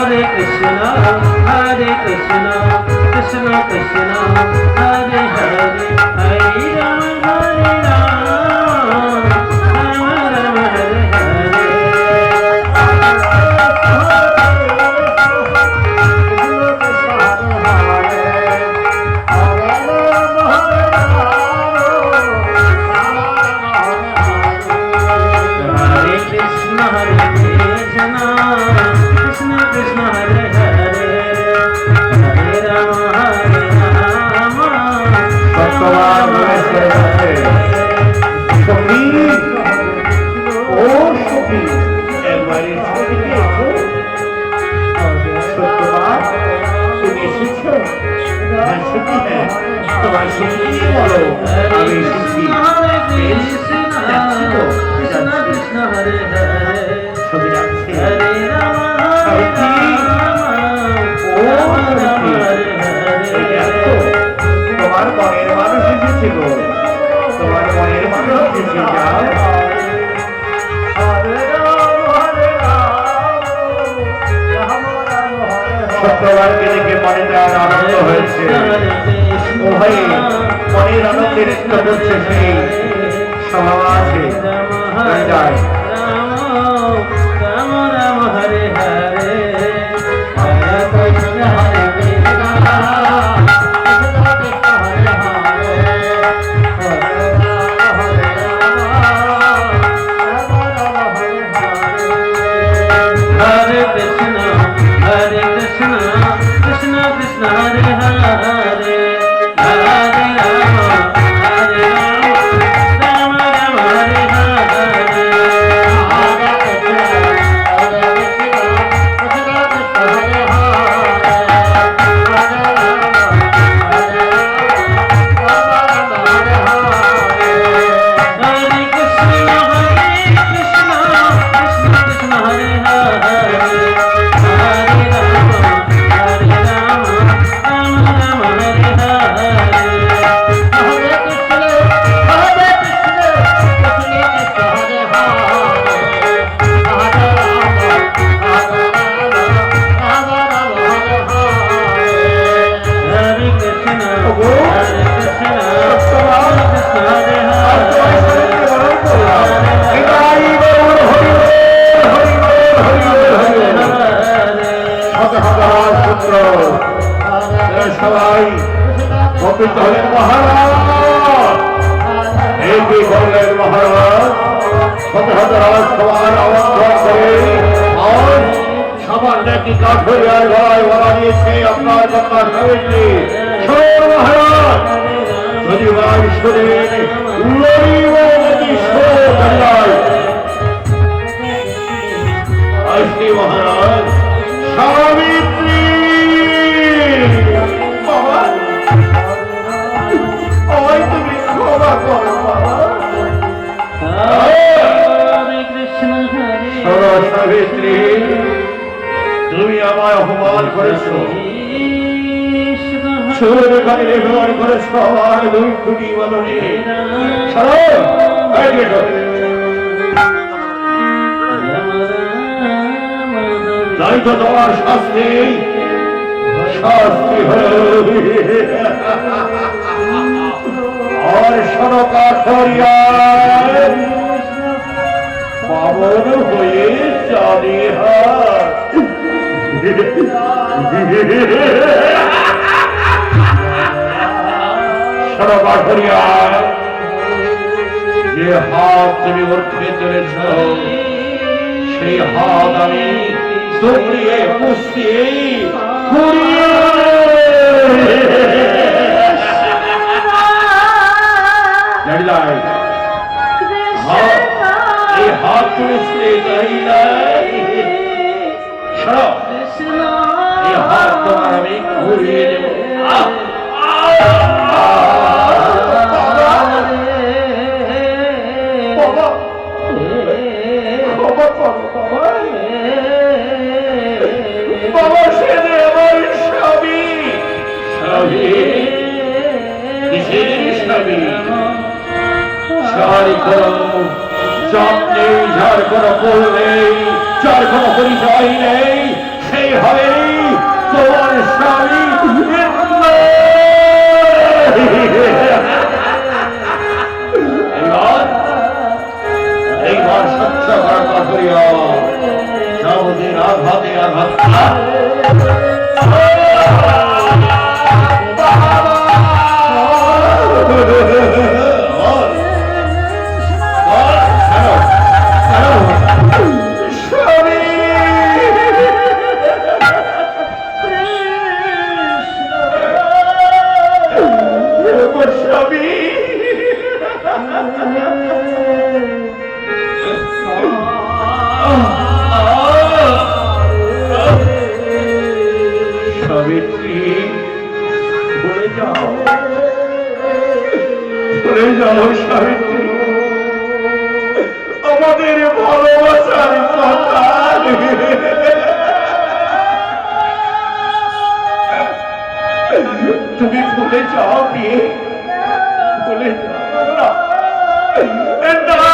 Hare Krishna, Krishna Krishna, Hare Hare, Hare Rama, Rama Rama, Hare Hare. সত্যবানকে দেখে মনে আনন্দ হয়েছে। ও ভাই মনের আনন্দে নৃত্য করছে সেই স্বভাব আছে। রাম রাম হরে হরে সবাই পবিত্র হলেন মহারাজ। এই যে বললেন মহারাজ শত শত রাজসভার আমন্ত্রণ করে আর সামান্য একটি কাঠরিয়ার গলায় বলা দিয়েছে আপনার কথা শুনেছি। মহারাজ যদি ভাই শোনেন আসলে মহারাজ সাবিত্রী তুমি ক্ষমা করো সাবিত্রী, তুমি আমায় অপমান করেছ, সুরখানে ব্যবহার করেছ, আমার দুই খুঁটি বলনি। তাই তো তোমার শাস্তি শাস্তি আর সনকা পাবন হয়ে চাঁদে সনকা যে হাত তুমি উঠে চলেছ সেই হাত আমি দুপুরিয়ে পুষিয়ে এই হাত তুলেছে এই হাত তোমার আমি ঘুরিয়ে দেব। বাবা সে আমার স্বামী স্বামী কিসের স্বামী? যত্নে যার কোনো কুল নেই, যার কোনো পরিচয় নেই, সেই হবে তোমার স্বামী। এইবার সহ্য করার করিয়া যাবতীয় আঘাতে আঘাত আমাদের ভালোবাসার কথা তুমি ভুলে যাও বিয়ে, ভুলে যাও না।